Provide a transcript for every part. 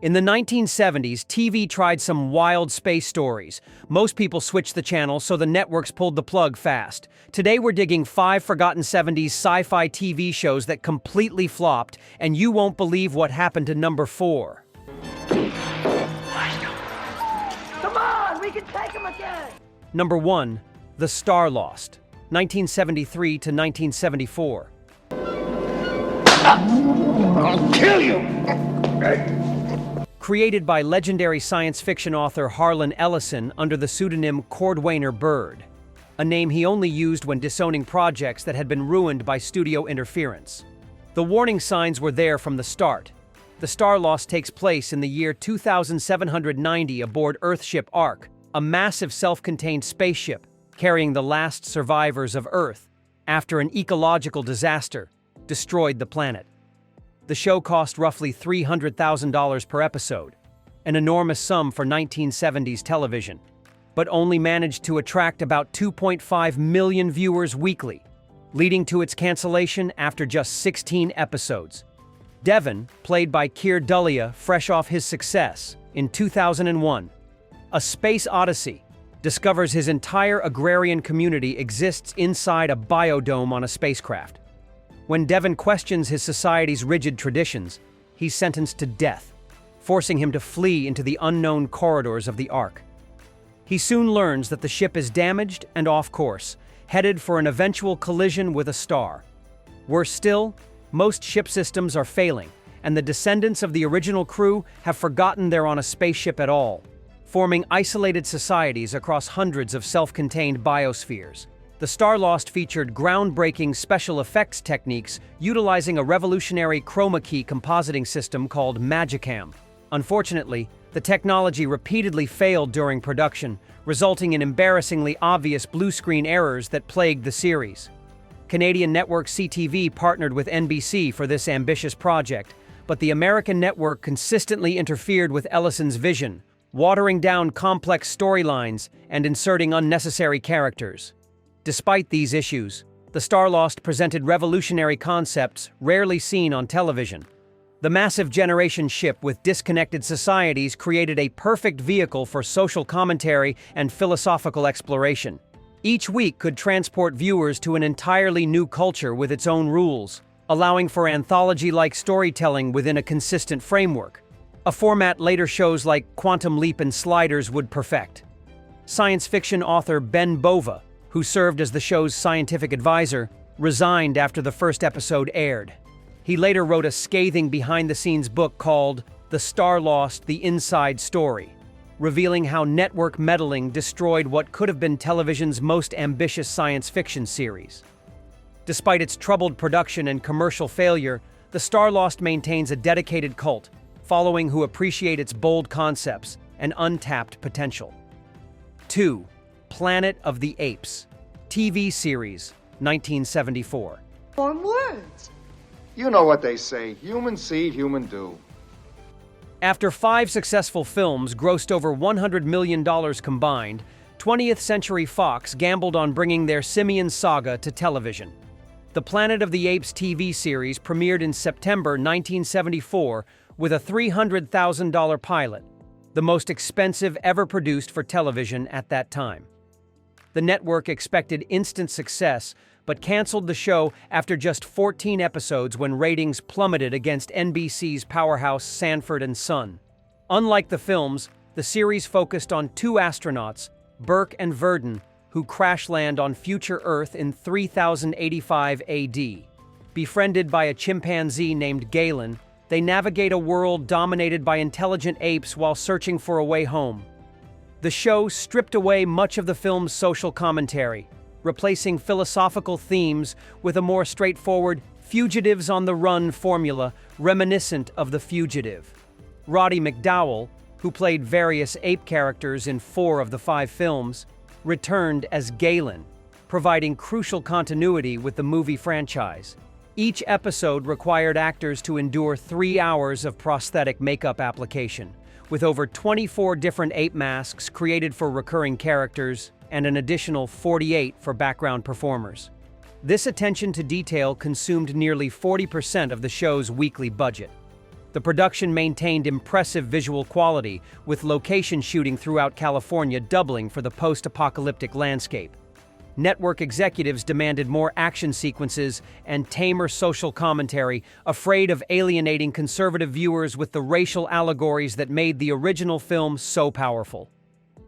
In the 1970s, TV tried some wild space stories. Most people switched the channel, so the networks pulled the plug fast. Today we're digging 5 forgotten 70s sci-fi TV shows that completely flopped, and you won't believe what happened to number 4. Come on, we can take him again! Number 1, The Star Lost, 1973 to 1974. I'll kill you! Created by legendary science fiction author Harlan Ellison under the pseudonym Cordwainer Bird, a name he only used when disowning projects that had been ruined by studio interference. The warning signs were there from the start. The Star Lost takes place in the year 2790 aboard Earthship Ark, a massive self-contained spaceship carrying the last survivors of Earth after an ecological disaster destroyed the planet. The show cost roughly $300,000 per episode, an enormous sum for 1970s television, but only managed to attract about 2.5 million viewers weekly, leading to its cancellation after just 16 episodes. Devon, played by Keir Dullea fresh off his success in 2001, A Space Odyssey, discovers his entire agrarian community exists inside a biodome on a spacecraft. When Devon questions his society's rigid traditions, he's sentenced to death, forcing him to flee into the unknown corridors of the Ark. He soon learns that the ship is damaged and off course, headed for an eventual collision with a star. Worse still, most ship systems are failing, and the descendants of the original crew have forgotten they're on a spaceship at all, forming isolated societies across hundreds of self-contained biospheres. The Star Lost featured groundbreaking special effects techniques utilizing a revolutionary chroma key compositing system called Magicam. Unfortunately, the technology repeatedly failed during production, resulting in embarrassingly obvious blue screen errors that plagued the series. Canadian network CTV partnered with NBC for this ambitious project, but the American network consistently interfered with Ellison's vision, watering down complex storylines and inserting unnecessary characters. Despite these issues, The Star Lost presented revolutionary concepts rarely seen on television. The massive generation ship with disconnected societies created a perfect vehicle for social commentary and philosophical exploration. Each week could transport viewers to an entirely new culture with its own rules, allowing for anthology-like storytelling within a consistent framework, a format later shows like Quantum Leap and Sliders would perfect. Science fiction author Ben Bova, who served as the show's scientific advisor, resigned after the first episode aired. He later wrote a scathing behind-the-scenes book called The Star Lost: The Inside Story, revealing how network meddling destroyed what could have been television's most ambitious science fiction series. Despite its troubled production and commercial failure, The Star Lost maintains a dedicated cult, following who appreciate its bold concepts and untapped potential. 2. Planet of the Apes, TV series, 1974. Form words. You know what they say, human see, human do. After 5 successful films grossed over $100 million combined, 20th Century Fox gambled on bringing their simian saga to television. The Planet of the Apes TV series premiered in September 1974 with a $300,000 pilot, the most expensive ever produced for television at that time. The network expected instant success, but canceled the show after just 14 episodes when ratings plummeted against NBC's powerhouse Sanford and Son. Unlike the films, the series focused on 2 astronauts, Burke and Verdon, who crash land on future Earth in 3085 AD. Befriended by a chimpanzee named Galen, they navigate a world dominated by intelligent apes while searching for a way home. The show stripped away much of the film's social commentary, replacing philosophical themes with a more straightforward fugitives on the run formula reminiscent of The Fugitive. Roddy McDowall, who played various ape characters in 4 of the 5 films, returned as Galen, providing crucial continuity with the movie franchise. Each episode required actors to endure 3 hours of prosthetic makeup application, with over 24 different ape masks created for recurring characters and an additional 48 for background performers. This attention to detail consumed nearly 40% of the show's weekly budget. The production maintained impressive visual quality, with location shooting throughout California doubling for the post-apocalyptic landscape. Network executives demanded more action sequences and tamer social commentary, afraid of alienating conservative viewers with the racial allegories that made the original film so powerful.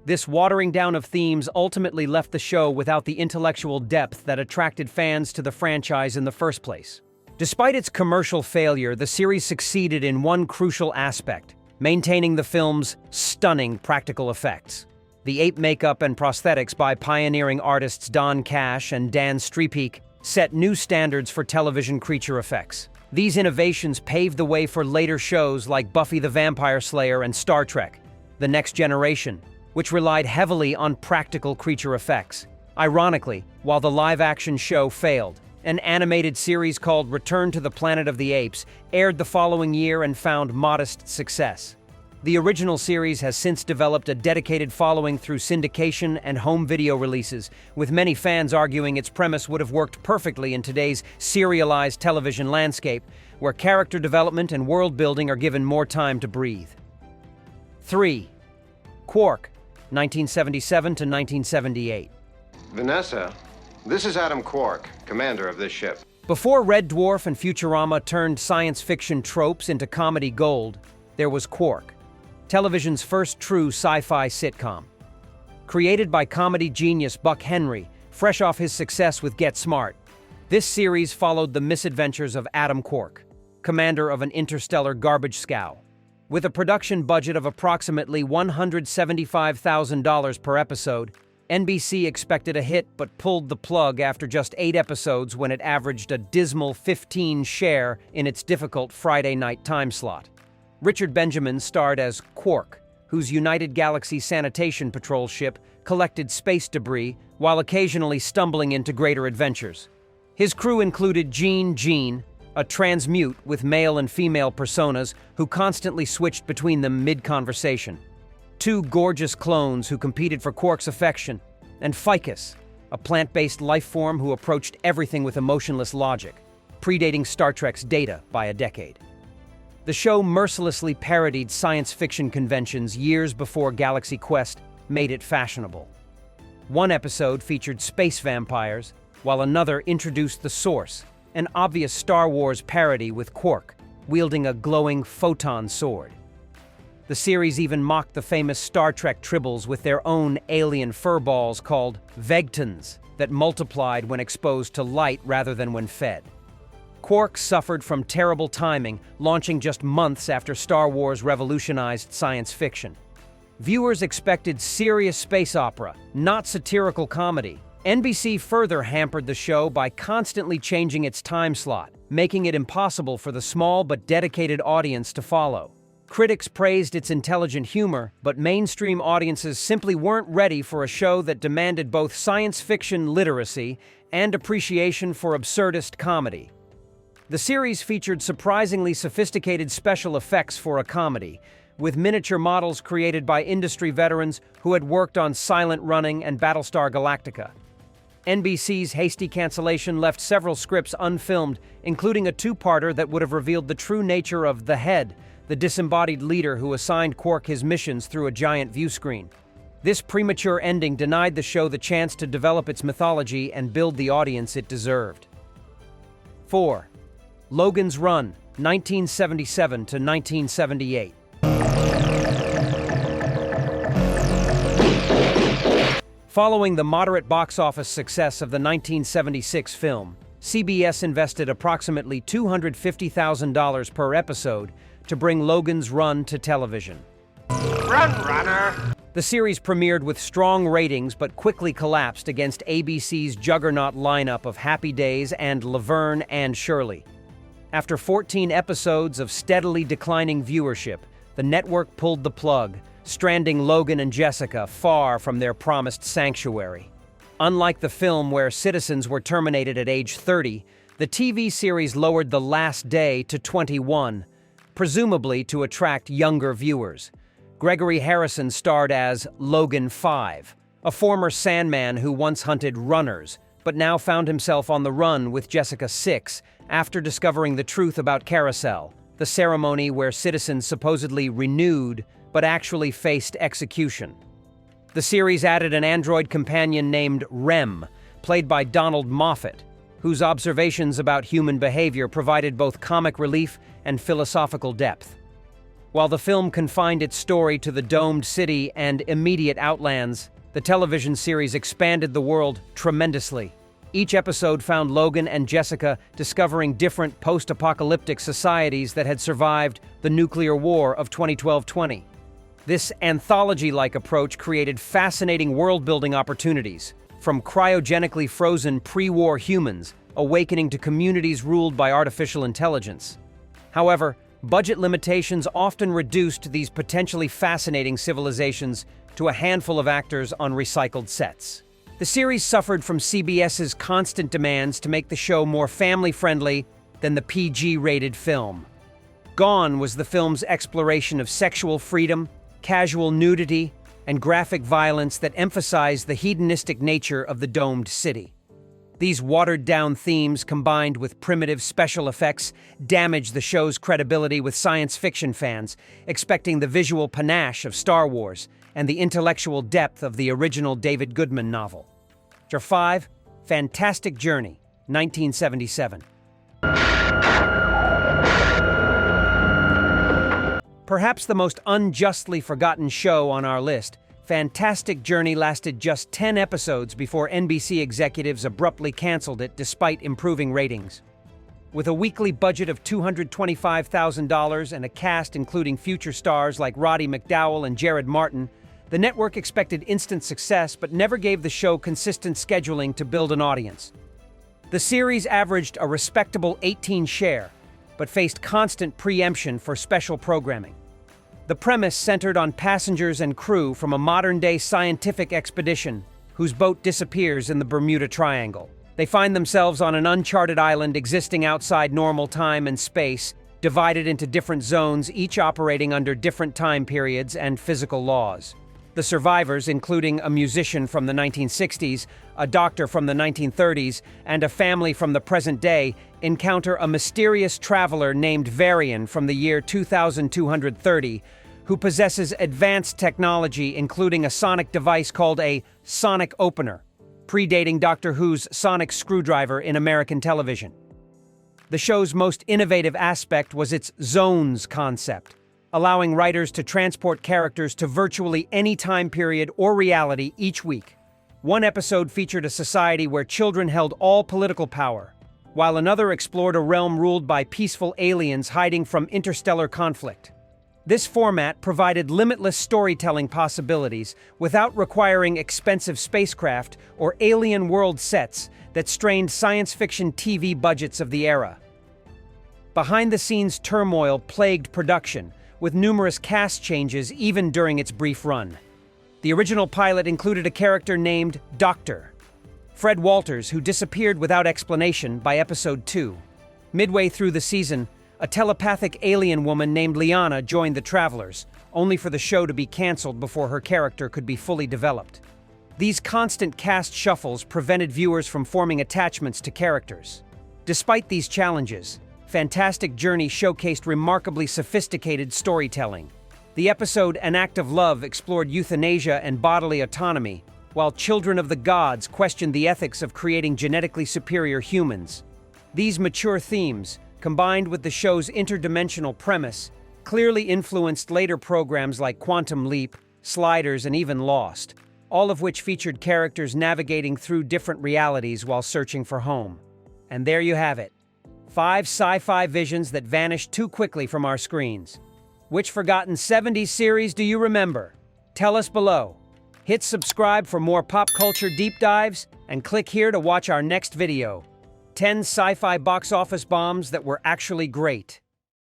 This watering down of themes ultimately left the show without the intellectual depth that attracted fans to the franchise in the first place. Despite its commercial failure, the series succeeded in one crucial aspect: maintaining the film's stunning practical effects. The ape makeup and prosthetics by pioneering artists Don Cash and Dan Strepeak set new standards for television creature effects. These innovations paved the way for later shows like Buffy the Vampire Slayer and Star Trek: The Next Generation, which relied heavily on practical creature effects. Ironically, while the live-action show failed, an animated series called Return to the Planet of the Apes aired the following year and found modest success. The original series has since developed a dedicated following through syndication and home video releases, with many fans arguing its premise would have worked perfectly in today's serialized television landscape, where character development and world building are given more time to breathe. 3. Quark, 1977 to 1978. Vanessa, this is Adam Quark, commander of this ship. Before Red Dwarf and Futurama turned science fiction tropes into comedy gold, there was Quark, television's first true sci-fi sitcom. Created by comedy genius Buck Henry, fresh off his success with Get Smart, this series followed the misadventures of Adam Quark, commander of an interstellar garbage scow. With a production budget of approximately $175,000 per episode, NBC expected a hit but pulled the plug after just 8 episodes when it averaged a dismal 15 share in its difficult Friday night time slot. Richard Benjamin starred as Quark, whose United Galaxy Sanitation Patrol ship collected space debris while occasionally stumbling into greater adventures. His crew included Jean, a transmute with male and female personas who constantly switched between them mid-conversation, 2 gorgeous clones who competed for Quark's affection, and Ficus, a plant-based life form who approached everything with emotionless logic, predating Star Trek's Data by a decade. The show mercilessly parodied science fiction conventions years before Galaxy Quest made it fashionable. One episode featured space vampires, while another introduced the Source, an obvious Star Wars parody with Quark, wielding a glowing photon sword. The series even mocked the famous Star Trek tribbles with their own alien furballs called Vegtons that multiplied when exposed to light rather than when fed. Quark suffered from terrible timing, launching just months after Star Wars revolutionized science fiction. Viewers expected serious space opera, not satirical comedy. NBC further hampered the show by constantly changing its time slot, making it impossible for the small but dedicated audience to follow. Critics praised its intelligent humor, but mainstream audiences simply weren't ready for a show that demanded both science fiction literacy and appreciation for absurdist comedy. The series featured surprisingly sophisticated special effects for a comedy, with miniature models created by industry veterans who had worked on Silent Running and Battlestar Galactica. NBC's hasty cancellation left several scripts unfilmed, including a 2-parter that would have revealed the true nature of the Head, the disembodied leader who assigned Quark his missions through a giant view screen. This premature ending denied the show the chance to develop its mythology and build the audience it deserved. 4. Logan's Run, 1977 to 1978. Following the moderate box office success of the 1976 film, CBS invested approximately $250,000 per episode to bring Logan's Run to television. Run, runner! The series premiered with strong ratings but quickly collapsed against ABC's juggernaut lineup of Happy Days and Laverne and Shirley. After 14 episodes of steadily declining viewership, the network pulled the plug, stranding Logan and Jessica far from their promised sanctuary. Unlike the film where citizens were terminated at age 30, the TV series lowered the last day to 21, presumably to attract younger viewers. Gregory Harrison starred as Logan 5, a former Sandman who once hunted runners, but now found himself on the run with Jessica 6 after discovering the truth about Carousel, the ceremony where citizens supposedly renewed but actually faced execution. The series added an android companion named Rem, played by Donald Moffat, whose observations about human behavior provided both comic relief and philosophical depth. While the film confined its story to the domed city and immediate outlands, the television series expanded the world tremendously. Each episode found Logan and Jessica discovering different post-apocalyptic societies that had survived the nuclear war of 2012-20. This anthology-like approach created fascinating world-building opportunities, from cryogenically frozen pre-war humans awakening to communities ruled by artificial intelligence. However, budget limitations often reduced these potentially fascinating civilizations to a handful of actors on recycled sets. The series suffered from CBS's constant demands to make the show more family-friendly than the PG-rated film. Gone was the film's exploration of sexual freedom, casual nudity, and graphic violence that emphasized the hedonistic nature of the domed city. These watered-down themes, combined with primitive special effects, damaged the show's credibility with science fiction fans, expecting the visual panache of Star Wars and the intellectual depth of the original David Goodman novel. Chapter 5, Fantastic Journey, 1977. Perhaps the most unjustly forgotten show on our list, Fantastic Journey lasted just 10 episodes before NBC executives abruptly canceled it despite improving ratings. With a weekly budget of $225,000 and a cast including future stars like Roddy McDowall and Jared Martin, the network expected instant success but never gave the show consistent scheduling to build an audience. The series averaged a respectable 18 share, but faced constant preemption for special programming. The premise centered on passengers and crew from a modern-day scientific expedition whose boat disappears in the Bermuda Triangle. They find themselves on an uncharted island existing outside normal time and space, divided into different zones, each operating under different time periods and physical laws. The survivors, including a musician from the 1960s, a doctor from the 1930s, and a family from the present day, encounter a mysterious traveler named Varian from the year 2230, who possesses advanced technology including a sonic device called a sonic opener, predating Doctor Who's sonic screwdriver in American television. The show's most innovative aspect was its zones concept, allowing writers to transport characters to virtually any time period or reality each week. One episode featured a society where children held all political power, while another explored a realm ruled by peaceful aliens hiding from interstellar conflict. This format provided limitless storytelling possibilities without requiring expensive spacecraft or alien world sets that strained science fiction TV budgets of the era. Behind-the-scenes turmoil plagued production, with numerous cast changes even during its brief run. The original pilot included a character named Doctor Fred Walters, who disappeared without explanation by episode 2. Midway through the season, a telepathic alien woman named Liana joined the Travelers, only for the show to be canceled before her character could be fully developed. These constant cast shuffles prevented viewers from forming attachments to characters. Despite these challenges, Fantastic Journey showcased remarkably sophisticated storytelling. The episode An Act of Love explored euthanasia and bodily autonomy, while Children of the Gods questioned the ethics of creating genetically superior humans. These mature themes, combined with the show's interdimensional premise, clearly influenced later programs like Quantum Leap, Sliders, and even Lost, all of which featured characters navigating through different realities while searching for home. And there you have it. 5 sci-fi visions that vanished too quickly from our screens. Which forgotten 70s series do you remember? Tell us below. Hit subscribe for more pop culture deep dives, and click here to watch our next video. 10 sci-fi box office bombs that were actually great.